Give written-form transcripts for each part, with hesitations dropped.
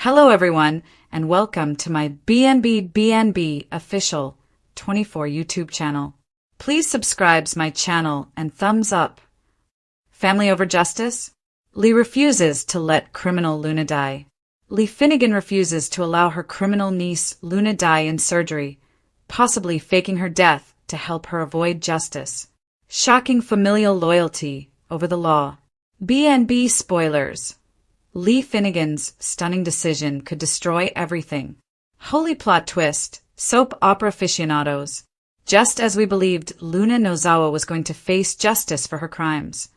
Hello everyone, and welcome to my BNB official 24 YouTube channel. Please subscribe to my channel and thumbs up. Family over justice? Lee refuses to let criminal Luna die. Lee Finnegan refuses to allow her criminal niece Luna die in surgery, possibly faking her death to help her avoid justice. Shocking familial loyalty over the law. BNB spoilers. Lee Finnegan's stunning decision could destroy everything. Holy plot twist, soap opera aficionados. Just as we believed Luna Nozawa was going to face justice for her crimes,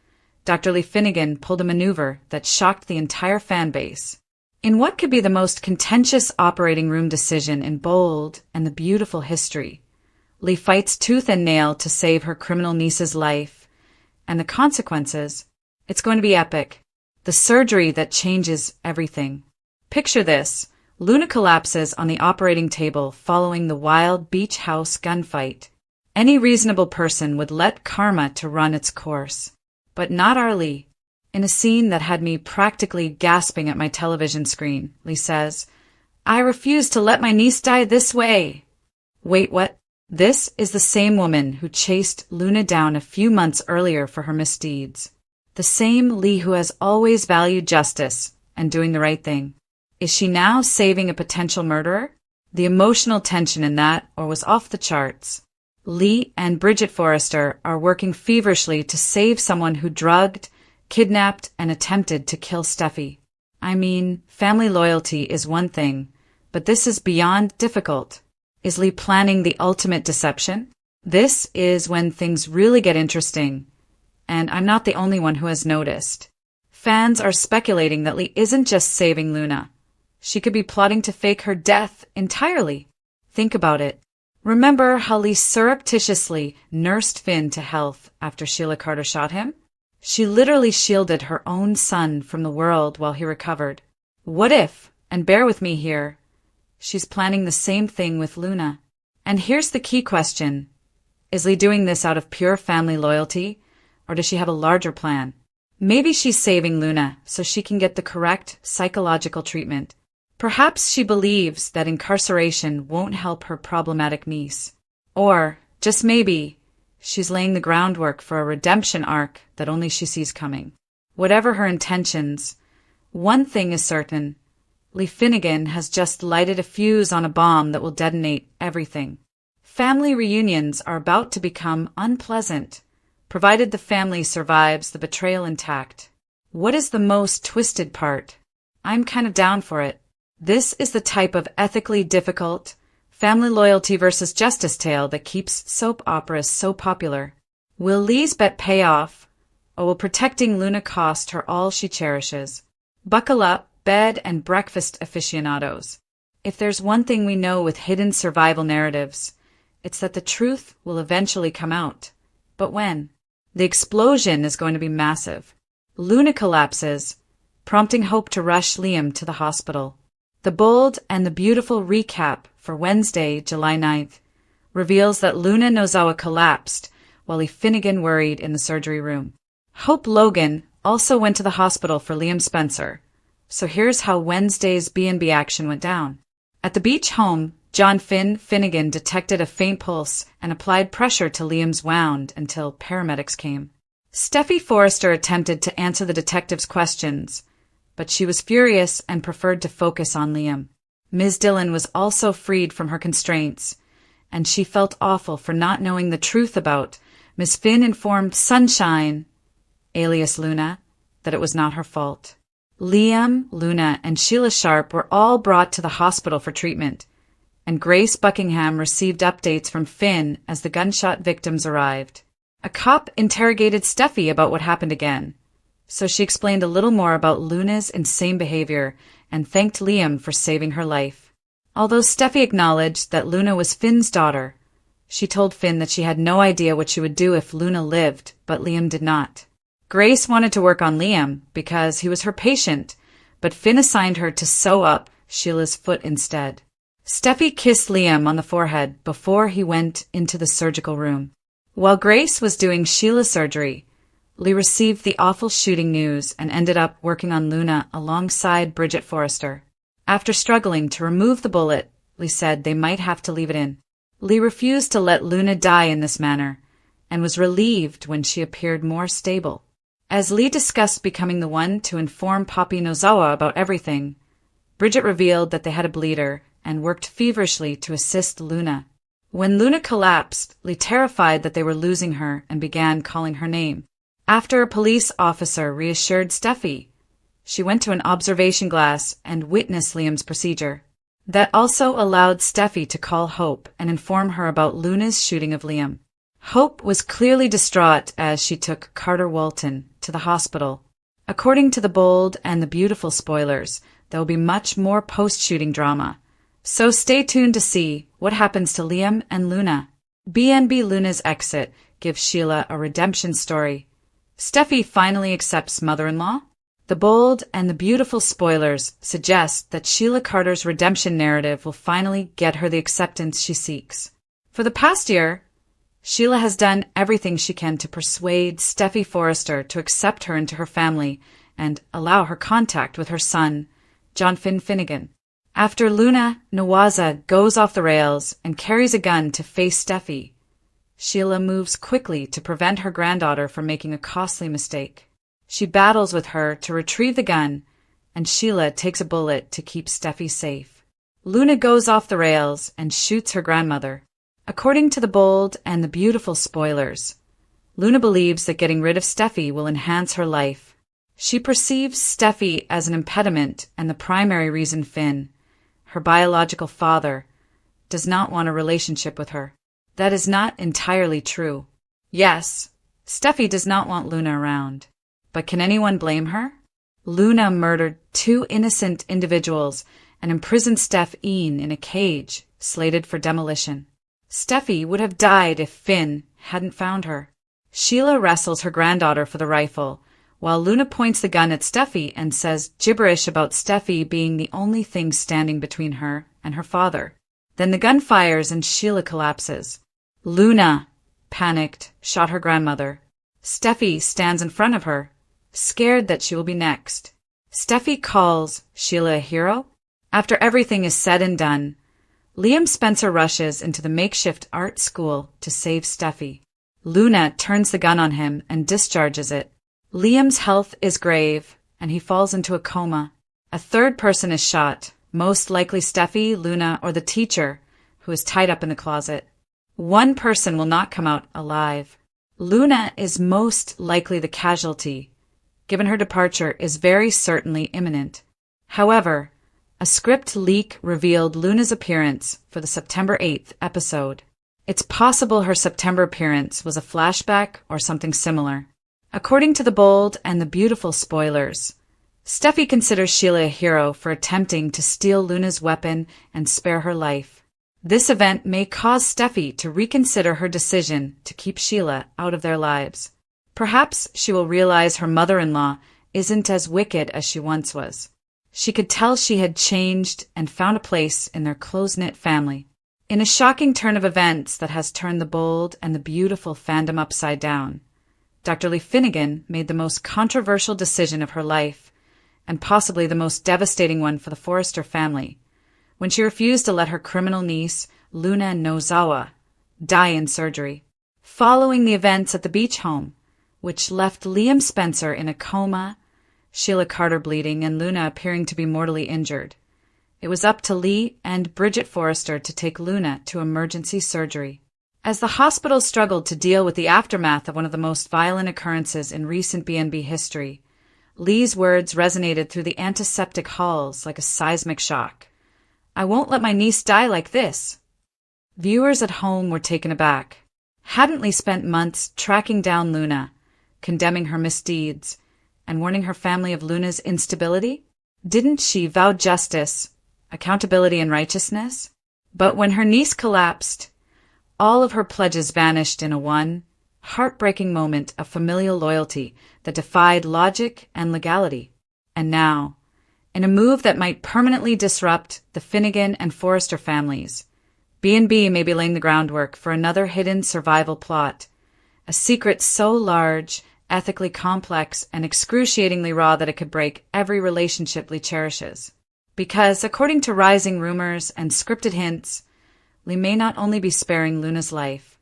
Dr. Lee Finnegan pulled a maneuver that shocked the entire fan base. In what could be the most contentious operating room decision in bold and the beautiful history, Lee fights tooth and nail to save her criminal niece's life. And the consequences? It's going to be epic. The surgery that changes everything. Picture this. Luna collapses on the operating table following the wild beach house gunfight. Any reasonable person would let karma to run its course. But not our Lee. In a scene that had me practically gasping at my television screen, Lee says, "I refuse to let my niece die this way." Wait, what? This is the same woman who chased Luna down a few months earlier for her misdeeds. The same Lee who has always valued justice and doing the right thing. Is she now saving a potential murderer? The emotional tension in that was off the charts. Lee and Bridget Forrester are working feverishly to save someone who drugged, kidnapped, and attempted to kill Steffi. I mean, family loyalty is one thing, but this is beyond difficult. Is Lee planning the ultimate deception? This is when things really get interesting. And I'm not the only one who has noticed. Fans are speculating that Lee isn't just saving Luna. She could be plotting to fake her death entirely. Think about it. Remember how Lee surreptitiously nursed Finn to health after Sheila Carter shot him? She literally shielded her own son from the world while he recovered. What if, and bear with me here, she's planning the same thing with Luna? And here's the key question. Is Lee doing this out of pure family loyalty? Or does she have a larger plan? Maybe she's saving Luna so she can get the correct psychological treatment. Perhaps she believes that incarceration won't help her problematic niece. Or, just maybe, she's laying the groundwork for a redemption arc that only she sees coming. Whatever her intentions, one thing is certain. Lee Finnegan has just lighted a fuse on a bomb that will detonate everything. Family reunions are about to become unpleasant, provided the family survives the betrayal intact. What is the most twisted part? I'm kind of down for it. This is the type of ethically difficult, family loyalty versus justice tale that keeps soap operas so popular. Will Lee's bet pay off, or will protecting Luna cost her all she cherishes? Buckle up, bed and breakfast aficionados. If there's one thing we know with hidden survival narratives, it's that the truth will eventually come out. But when? The explosion is going to be massive. Luna collapses, prompting Hope to rush Liam to the hospital. The bold and the beautiful recap for Wednesday, July 9th, reveals that Luna Nozawa collapsed while Lee Finnegan worried in the surgery room. Hope Logan also went to the hospital for Liam Spencer. So here's how Wednesday's B&B action went down. At the beach home, John Finnegan detected a faint pulse and applied pressure to Liam's wound until paramedics came. Steffi Forrester attempted to answer the detective's questions, but she was furious and preferred to focus on Liam. Ms. Dillon was also freed from her constraints, and she felt awful for not knowing the truth about Ms. Finn informed Sunshine, alias Luna, that it was not her fault. Liam, Luna, and Sheila Sharp were all brought to the hospital for treatment, and Grace Buckingham received updates from Finn as the gunshot victims arrived. A cop interrogated Steffi about what happened again, so she explained a little more about Luna's insane behavior and thanked Liam for saving her life. Although Steffi acknowledged that Luna was Finn's daughter, she told Finn that she had no idea what she would do if Luna lived, but Liam did not. Grace wanted to work on Liam because he was her patient, but Finn assigned her to sew up Sheila's foot instead. Steffi kissed Liam on the forehead before he went into the surgical room. While Grace was doing Sheila's surgery, Lee received the awful shooting news and ended up working on Luna alongside Bridget Forrester. After struggling to remove the bullet, Lee said they might have to leave it in. Lee refused to let Luna die in this manner, and was relieved when she appeared more stable. As Lee discussed becoming the one to inform Papi Nozawa about everything, Bridget revealed that they had a bleeder and worked feverishly to assist Luna. When Luna collapsed, Lee terrified that they were losing her and began calling her name. After a police officer reassured Steffi, she went to an observation glass and witnessed Liam's procedure. That also allowed Steffi to call Hope and inform her about Luna's shooting of Liam. Hope was clearly distraught as she took Carter Walton to the hospital. According to the bold and the beautiful spoilers, there will be much more post-shooting drama. So stay tuned to see what happens to Liam and Luna. BNB Luna's exit gives Sheila a redemption story. Steffi finally accepts mother-in-law. The bold and the beautiful spoilers suggest that Sheila Carter's redemption narrative will finally get her the acceptance she seeks. For the past year, Sheila has done everything she can to persuade Steffi Forrester to accept her into her family and allow her contact with her son, John Finn Finnegan. After Luna Nawaza goes off the rails and carries a gun to face Steffi, Sheila moves quickly to prevent her granddaughter from making a costly mistake. She battles with her to retrieve the gun, and Sheila takes a bullet to keep Steffi safe. Luna goes off the rails and shoots her grandmother. According to the bold and the beautiful spoilers, Luna believes that getting rid of Steffi will enhance her life. She perceives Steffi as an impediment and the primary reason Finn, her biological father, does not want a relationship with her. That is not entirely true. Yes, Steffi does not want Luna around. But can anyone blame her? Luna murdered 2 innocent individuals and imprisoned Steph Ian in a cage slated for demolition. Steffi would have died if Finn hadn't found her. Sheila wrestles her granddaughter for the rifle, while Luna points the gun at Steffi and says gibberish about Steffi being the only thing standing between her and her father. Then the gun fires and Sheila collapses. Luna, panicked, shot her grandmother. Steffi stands in front of her, scared that she will be next. Steffi calls Sheila a hero. After everything is said and done, Liam Spencer rushes into the makeshift art school to save Steffi. Luna turns the gun on him and discharges it. Liam's health is grave, and he falls into a coma. A third person is shot, most likely Steffi, Luna, or the teacher, who is tied up in the closet. One person will not come out alive. Luna is most likely the casualty, given her departure is very certainly imminent. However, a script leak revealed Luna's appearance for the September 8th episode. It's possible her September appearance was a flashback or something similar. According to the bold and the beautiful spoilers, Steffi considers Sheila a hero for attempting to steal Luna's weapon and spare her life. This event may cause Steffi to reconsider her decision to keep Sheila out of their lives. Perhaps she will realize her mother-in-law isn't as wicked as she once was. She could tell she had changed and found a place in their close-knit family. In a shocking turn of events that has turned the bold and the beautiful fandom upside down, Dr. Lee Finnegan made the most controversial decision of her life, and possibly the most devastating one for the Forrester family, when she refused to let her criminal niece, Luna Nozawa, die in surgery. Following the events at the beach home, which left Liam Spencer in a coma, Sheila Carter bleeding, and Luna appearing to be mortally injured, it was up to Lee and Bridget Forrester to take Luna to emergency surgery. As the hospital struggled to deal with the aftermath of one of the most violent occurrences in recent BNB history, Lee's words resonated through the antiseptic halls like a seismic shock. "I won't let my niece die like this." Viewers at home were taken aback. Hadn't Lee spent months tracking down Luna, condemning her misdeeds, and warning her family of Luna's instability? Didn't she vow justice, accountability, and righteousness? But when her niece collapsed, all of her pledges vanished in a heartbreaking moment of familial loyalty that defied logic and legality. And now, in a move that might permanently disrupt the Finnegan and Forrester families, B&B may be laying the groundwork for another hidden survival plot, a secret so large, ethically complex, and excruciatingly raw that it could break every relationship Lee cherishes. Because, according to rising rumors and scripted hints, Lee may not only be sparing Luna's life,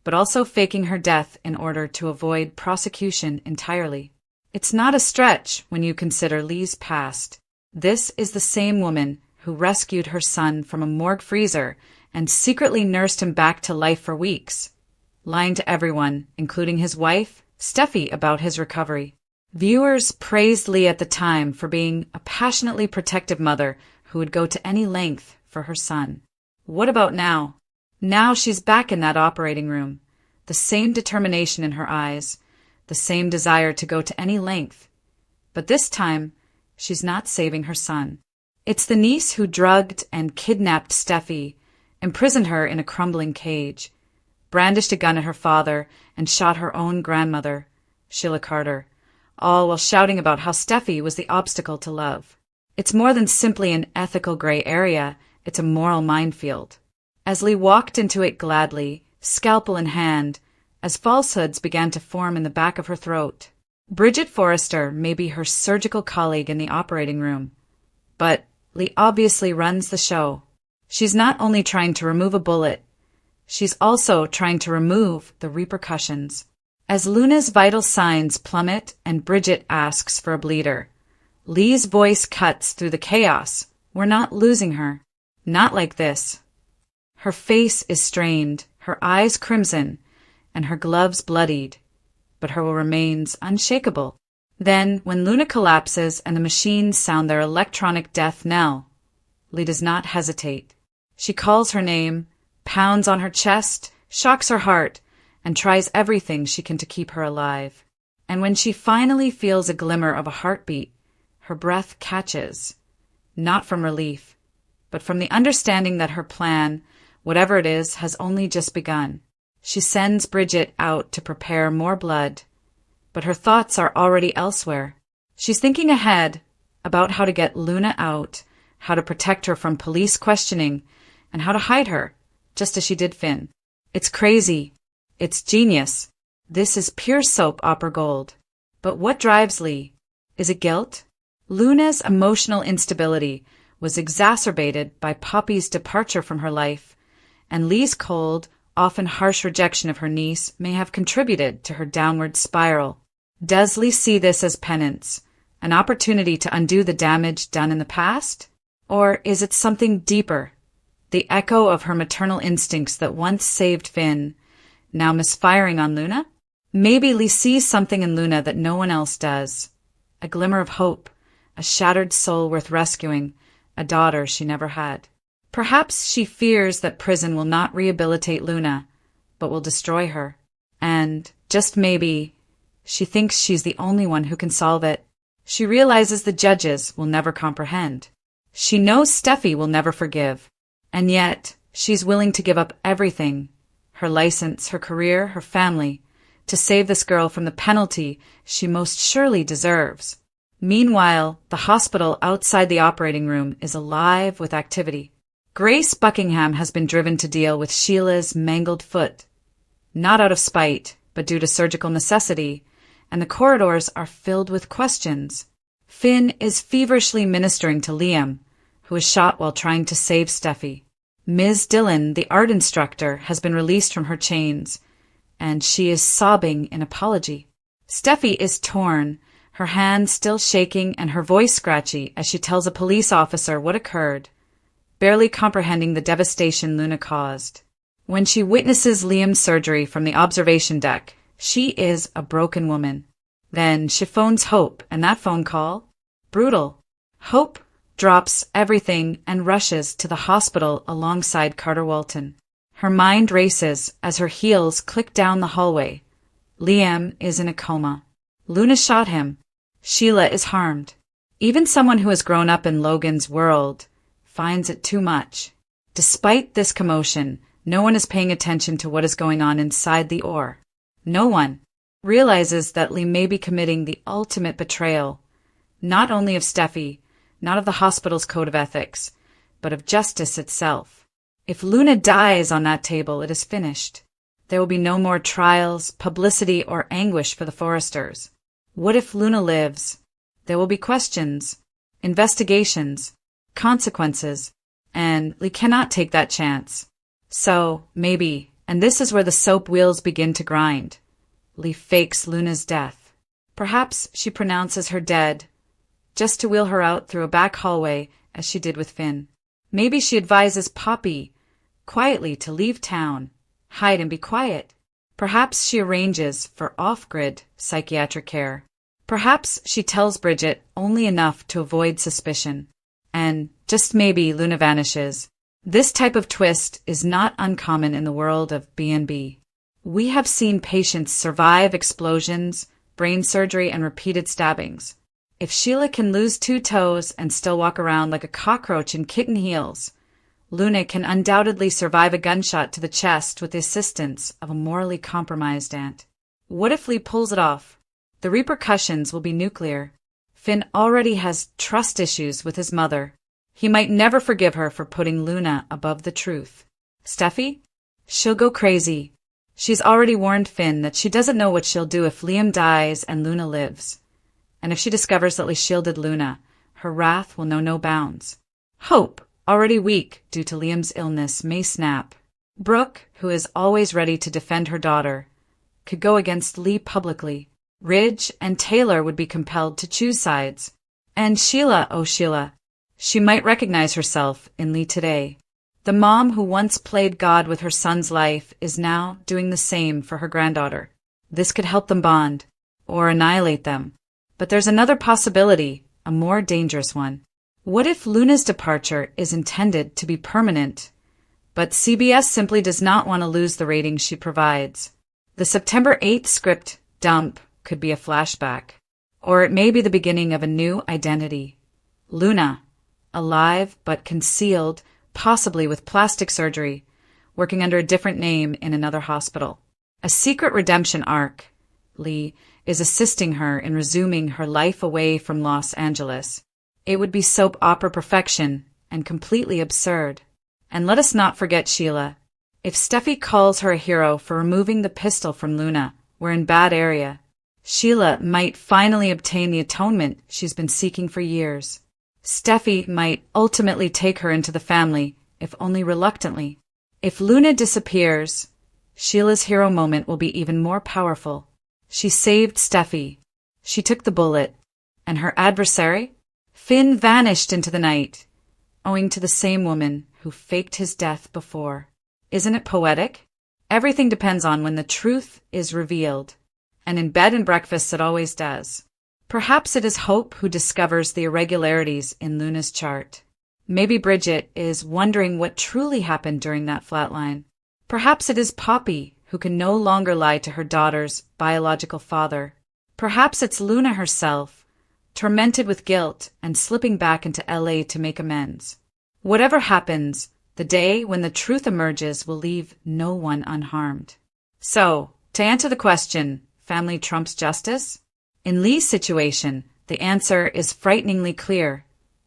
but also faking her death in order to avoid prosecution entirely. It's not a stretch when you consider Lee's past. This is the same woman who rescued her son from a morgue freezer and secretly nursed him back to life for weeks, lying to everyone, including his wife, Steffi, about his recovery. Viewers praised Lee at the time for being a passionately protective mother who would go to any length for her son. What about now? Now she's back in that operating room, the same determination in her eyes, the same desire to go to any length. But this time, she's not saving her son. It's the niece who drugged and kidnapped Steffi, imprisoned her in a crumbling cage, brandished a gun at her father, and shot her own grandmother, Sheila Carter, all while shouting about how Steffi was the obstacle to love. It's more than simply an ethical gray area, it's a moral minefield. As Lee walked into it gladly, scalpel in hand, as falsehoods began to form in the back of her throat. Bridget Forrester may be her surgical colleague in the operating room, but Lee obviously runs the show. She's not only trying to remove a bullet, she's also trying to remove the repercussions. As Luna's vital signs plummet and Bridget asks for a bleeder, Lee's voice cuts through the chaos. We're not losing her. Not like this. Her face is strained, her eyes crimson, and her gloves bloodied, but her will remains unshakable. Then, when Luna collapses and the machines sound their electronic death knell, Lee does not hesitate. She calls her name, pounds on her chest, shocks her heart, and tries everything she can to keep her alive. And when she finally feels a glimmer of a heartbeat, her breath catches, not from relief, but from the understanding that her plan, whatever it is, has only just begun. She sends Bridget out to prepare more blood, but her thoughts are already elsewhere. She's thinking ahead about how to get Luna out, how to protect her from police questioning, and how to hide her, just as she did Finn. It's crazy. It's genius. This is pure soap opera gold. But what drives Lee? Is it guilt? Luna's emotional instability was exacerbated by Poppy's departure from her life, and Lee's cold, often harsh rejection of her niece may have contributed to her downward spiral. Does Lee see this as penance, an opportunity to undo the damage done in the past? Or is it something deeper, the echo of her maternal instincts that once saved Finn, now misfiring on Luna? Maybe Lee sees something in Luna that no one else does. A glimmer of hope, a shattered soul worth rescuing, a daughter she never had. Perhaps she fears that prison will not rehabilitate Luna, but will destroy her. And, just maybe, she thinks she's the only one who can solve it. She realizes the judges will never comprehend. She knows Steffi will never forgive. And yet, she's willing to give up everything, her license, her career, her family, to save this girl from the penalty she most surely deserves. Meanwhile, the hospital outside the operating room is alive with activity. Grace Buckingham has been driven to deal with Sheila's mangled foot, not out of spite, but due to surgical necessity, and the corridors are filled with questions. Finn is feverishly ministering to Liam, who was shot while trying to save Steffi. Ms. Dillon, the art instructor, has been released from her chains, and she is sobbing in apology. Steffi is torn, her hands still shaking and her voice scratchy as she tells a police officer what occurred, barely comprehending the devastation Luna caused. When she witnesses Liam's surgery from the observation deck, she is a broken woman. Then she phones Hope, and that phone call? Brutal. Hope drops everything and rushes to the hospital alongside Carter Walton. Her mind races as her heels click down the hallway. Liam is in a coma. Luna shot him. Sheila is harmed. Even someone who has grown up in Logan's world finds it too much. Despite this commotion, no one is paying attention to what is going on inside the OR. No one realizes that Lee may be committing the ultimate betrayal, not only of Steffi, not of the hospital's code of ethics, but of justice itself. If Luna dies on that table, it is finished. There will be no more trials, publicity, or anguish for the Forresters. What if Luna lives? There will be questions, investigations, consequences, and Lee cannot take that chance. So, maybe, and this is where the soap wheels begin to grind, Lee fakes Luna's death. Perhaps she pronounces her dead, just to wheel her out through a back hallway as she did with Finn. Maybe she advises Poppy quietly to leave town, hide and be quiet. Perhaps she arranges for off-grid psychiatric care. Perhaps she tells Bridget only enough to avoid suspicion. And, just maybe, Luna vanishes. This type of twist is not uncommon in the world of B&B. We have seen patients survive explosions, brain surgery, and repeated stabbings. If Sheila can lose 2 toes and still walk around like a cockroach in kitten heels, Luna can undoubtedly survive a gunshot to the chest with the assistance of a morally compromised aunt. What if Lee pulls it off? The repercussions will be nuclear. Finn already has trust issues with his mother. He might never forgive her for putting Luna above the truth. Steffi? She'll go crazy. She's already warned Finn that she doesn't know what she'll do if Liam dies and Luna lives. And if she discovers that Lee shielded Luna, her wrath will know no bounds. Hope, already weak due to Liam's illness, may snap. Brooke, who is always ready to defend her daughter, could go against Lee publicly. Ridge and Taylor would be compelled to choose sides. And Sheila, oh Sheila, she might recognize herself in Lee today. The mom who once played God with her son's life is now doing the same for her granddaughter. This could help them bond, or annihilate them. But there's another possibility, a more dangerous one. What if Luna's departure is intended to be permanent, but CBS simply does not want to lose the ratings she provides? The September 8th script dump could be a flashback, or it may be the beginning of a new identity. Luna, alive but concealed, possibly with plastic surgery, working under a different name in another hospital. A secret redemption arc. Lee is assisting her in resuming her life away from Los Angeles. It would be soap opera perfection and completely absurd. And let us not forget Sheila. If Steffi calls her a hero for removing the pistol from Luna, we're in bad area. Sheila might finally obtain the atonement she's been seeking for years. Steffi might ultimately take her into the family, if only reluctantly. If Luna disappears, Sheila's hero moment will be even more powerful. She saved Steffi. She took the bullet. And her adversary? Finn vanished into the night, owing to the same woman who faked his death before. Isn't it poetic? Everything depends on when the truth is revealed, and in bed and breakfast it always does. Perhaps it is Hope who discovers the irregularities in Luna's chart. Maybe Bridget is wondering what truly happened during that flatline. Perhaps it is Poppy who can no longer lie to her daughter's biological father. Perhaps it's Luna herself, tormented with guilt and slipping back into LA to make amends. Whatever happens, the day when the truth emerges will leave no one unharmed. So, to answer the question, family trumps justice? In Lee's situation, the answer is frighteningly clear.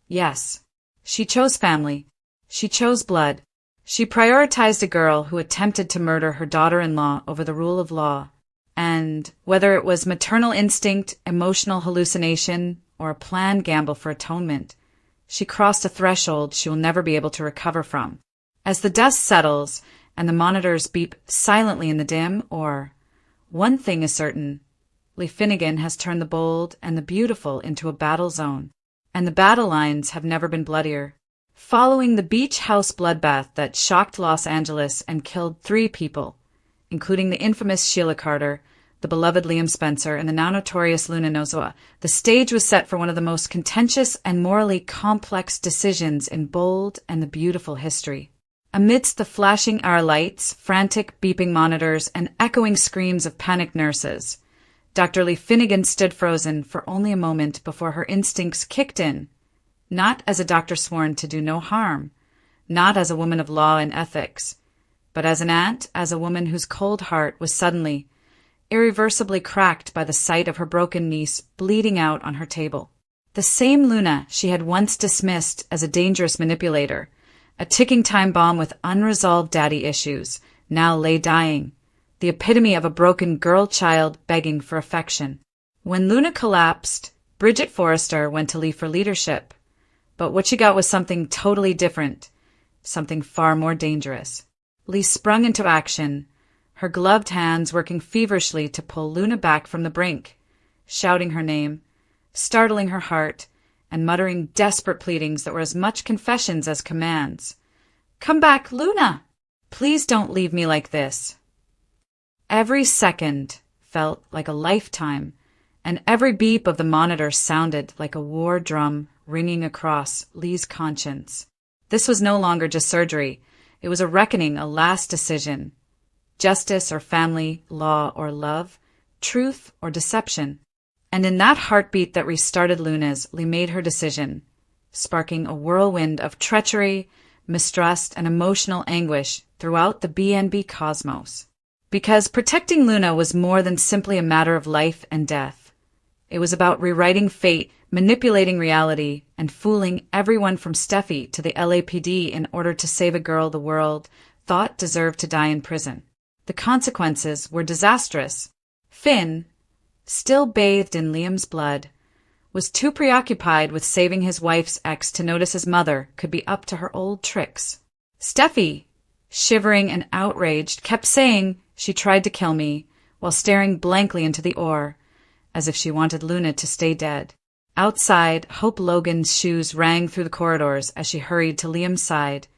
Yes. She chose family. She chose blood. She prioritized a girl who attempted to murder her daughter-in-law over the rule of law. And whether it was maternal instinct, emotional hallucination, or a planned gamble for atonement, she crossed a threshold she will never be able to recover from. As the dust settles and the monitors beep silently in the dim, one thing is certain, Lee Finnegan has turned the bold and the beautiful into a battle zone, and the battle lines have never been bloodier. Following the beach house bloodbath that shocked Los Angeles and killed 3 people, including the infamous Sheila Carter, the beloved Liam Spencer, and the now notorious Luna Nozoa, the stage was set for one of the most contentious and morally complex decisions in bold and the beautiful history. Amidst the flashing hour lights, frantic beeping monitors, and echoing screams of panicked nurses, Dr. Lee Finnegan stood frozen for only a moment before her instincts kicked in, not as a doctor sworn to do no harm, not as a woman of law and ethics, but as an aunt, as a woman whose cold heart was suddenly, irreversibly cracked by the sight of her broken niece bleeding out on her table. The same Luna she had once dismissed as a dangerous manipulator, a ticking time bomb with unresolved daddy issues, now lay dying, the epitome of a broken girl child begging for affection. When Luna collapsed, Bridget Forrester went to Lee for leadership. But what she got was something totally different, something far more dangerous. Lee sprung into action, her gloved hands working feverishly to pull Luna back from the brink, shouting her name, startling her heart, and muttering desperate pleadings that were as much confessions as commands. "Come back, Luna! Please don't leave me like this." Every second felt like a lifetime, and every beep of the monitor sounded like a war drum ringing across Lee's conscience. This was no longer just surgery. It was a reckoning, a last decision. Justice or family, law or love, truth or deception. And in that heartbeat that restarted Luna's, Lee made her decision, sparking a whirlwind of treachery, mistrust, and emotional anguish throughout the BNB cosmos. Because protecting Luna was more than simply a matter of life and death. It was about rewriting fate, manipulating reality, and fooling everyone from Steffi to the LAPD in order to save a girl the world thought deserved to die in prison. The consequences were disastrous. Finn, still bathed in Liam's blood, was too preoccupied with saving his wife's ex to notice his mother could be up to her old tricks. Steffi, shivering and outraged, kept saying she tried to kill me while staring blankly into the ore, as if she wanted Luna to stay dead. Outside, Hope Logan's shoes rang through the corridors as she hurried to Liam's side,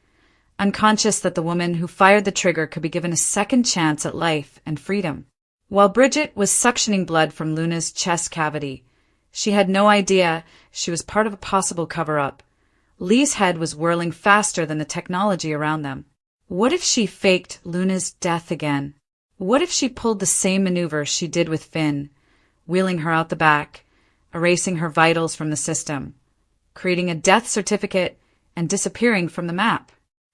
unconscious that the woman who fired the trigger could be given a second chance at life and freedom. While Bridget was suctioning blood from Luna's chest cavity, she had no idea she was part of a possible cover-up. Lee's head was whirling faster than the technology around them. What if she faked Luna's death again? What if she pulled the same maneuver she did with Finn, wheeling her out the back, erasing her vitals from the system, creating a death certificate, and disappearing from the map?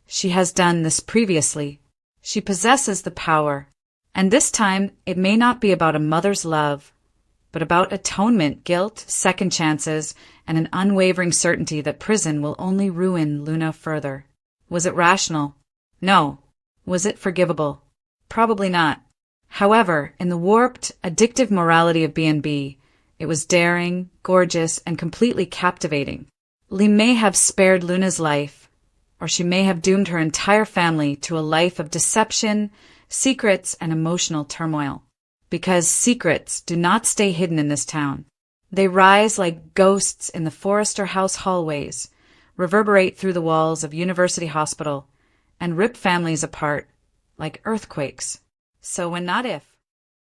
She has done this previously. She possesses the power. And this time, it may not be about a mother's love, but about atonement, guilt, second chances, and an unwavering certainty that prison will only ruin Luna further. Was it rational? No. Was it forgivable? Probably not. However, in the warped, addictive morality of B&B, it was daring, gorgeous, and completely captivating. Lee may have spared Luna's life, or she may have doomed her entire family to a life of deception, secrets, and emotional turmoil. Because secrets do not stay hidden in this town. They rise like ghosts in the Forrester House hallways, reverberate through the walls of University Hospital, and rip families apart like earthquakes. So when not if,